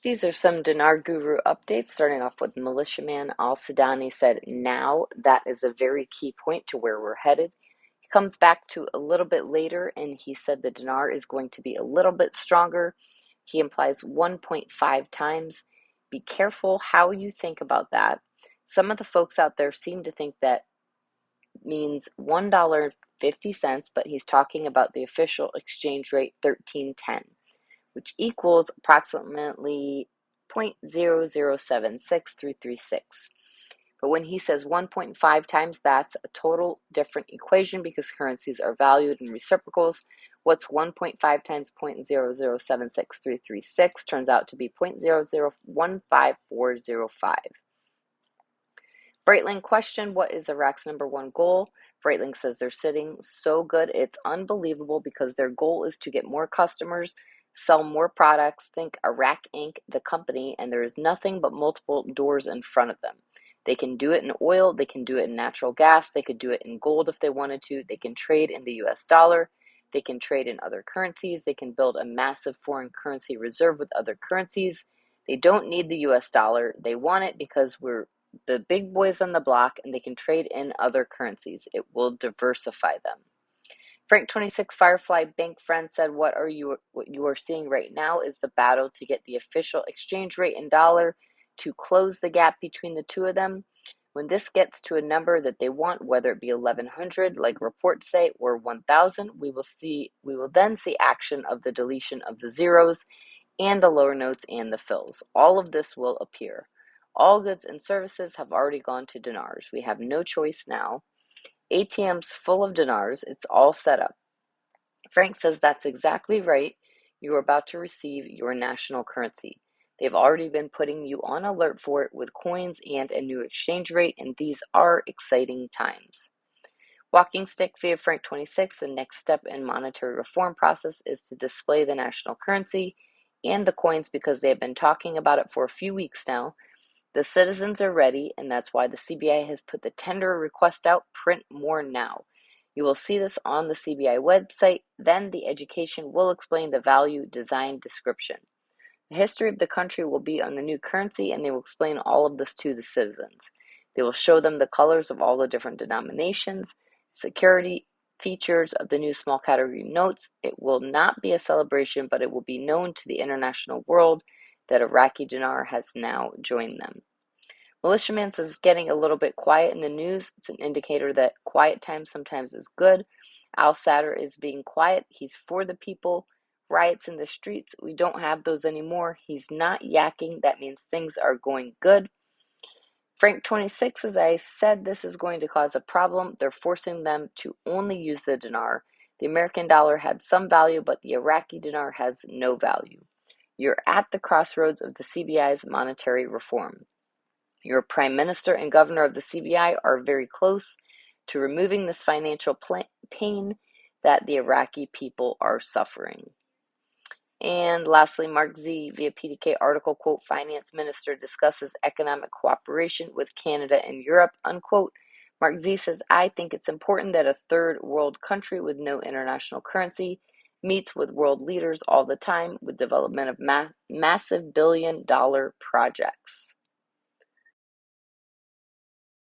These are some Dinar Guru updates, starting off with Militiaman Al-Sudani said, now that is a very key point to where we're headed. He comes back to a little bit later and he said the dinar is going to be a little bit stronger. He implies 1.5 times. Be careful how you think about that. Some of the folks out there seem to think that means $1.50, but he's talking about the official exchange rate 1310, which equals approximately 0.0076336. But when he says 1.5 times, that's a total different equation because currencies are valued in reciprocals. What's 1.5 times 0.0076336 turns out to be 0.0015405. Breitling questioned what is Iraq's number one goal. Breitling says they're sitting so good, it's unbelievable because their goal is to get more customers, sell more products. Think Iraq Inc., the company, and there is nothing but multiple doors in front of them. They can do it in oil, they can do it in natural gas, they could do it in gold if they wanted to, they can trade in the US dollar, they can trade in other currencies, they can build a massive foreign currency reserve with other currencies. They don't need the US dollar, they want it because we're the big boys on the block and they can trade in other currencies. It will diversify them. Frank 26 Firefly Bank friend said, what you are seeing right now is the battle to get the official exchange rate in dollar to close the gap between the two of them. When this gets to a number that they want, whether it be 1100 like reports say or 1000, we will then see action of the deletion of the zeros and the lower notes and the fills. All of this will appear. All goods and services have already gone to dinars. We have no choice now. ATMs full of dinars. It's all set up. Frank says that's exactly right. You are about to receive your national currency. They've already been putting you on alert for it with coins and a new exchange rate, and these are exciting times. Walking stick via Frank 26, the next step in monetary reform process is to display the national currency and the coins because they have been talking about it for a few weeks now. The citizens are ready, and that's why the CBI has put the tender request out, print more now. You will see this on the CBI website. Then the education will explain the value, design, description. The history of the country will be on the new currency, and they will explain all of this to the citizens. They will show them the colors of all the different denominations, security features of the new small category notes. It will not be a celebration, but it will be known to the international world that Iraqi Dinar has now joined them. Militiaman says it's getting a little bit quiet in the news. It's an indicator that quiet time sometimes is good. Al-Sadr is being quiet. He's for the people. Riots in the streets, we don't have those anymore. He's not yakking. That means things are going good. Frank 26, as I said, this is going to cause a problem. They're forcing them to only use the dinar. The American dollar had some value, but the Iraqi dinar has no value. You're at the crossroads of the CBI's monetary reform. Your prime minister and governor of the CBI are very close to removing this financial pain that the Iraqi people are suffering. And lastly, Mark Z via PDK article, quote, finance minister discusses economic cooperation with Canada and Europe, unquote. Mark Z says, I think it's important that a third world country with no international currency meets with world leaders all the time with development of massive billion-dollar projects.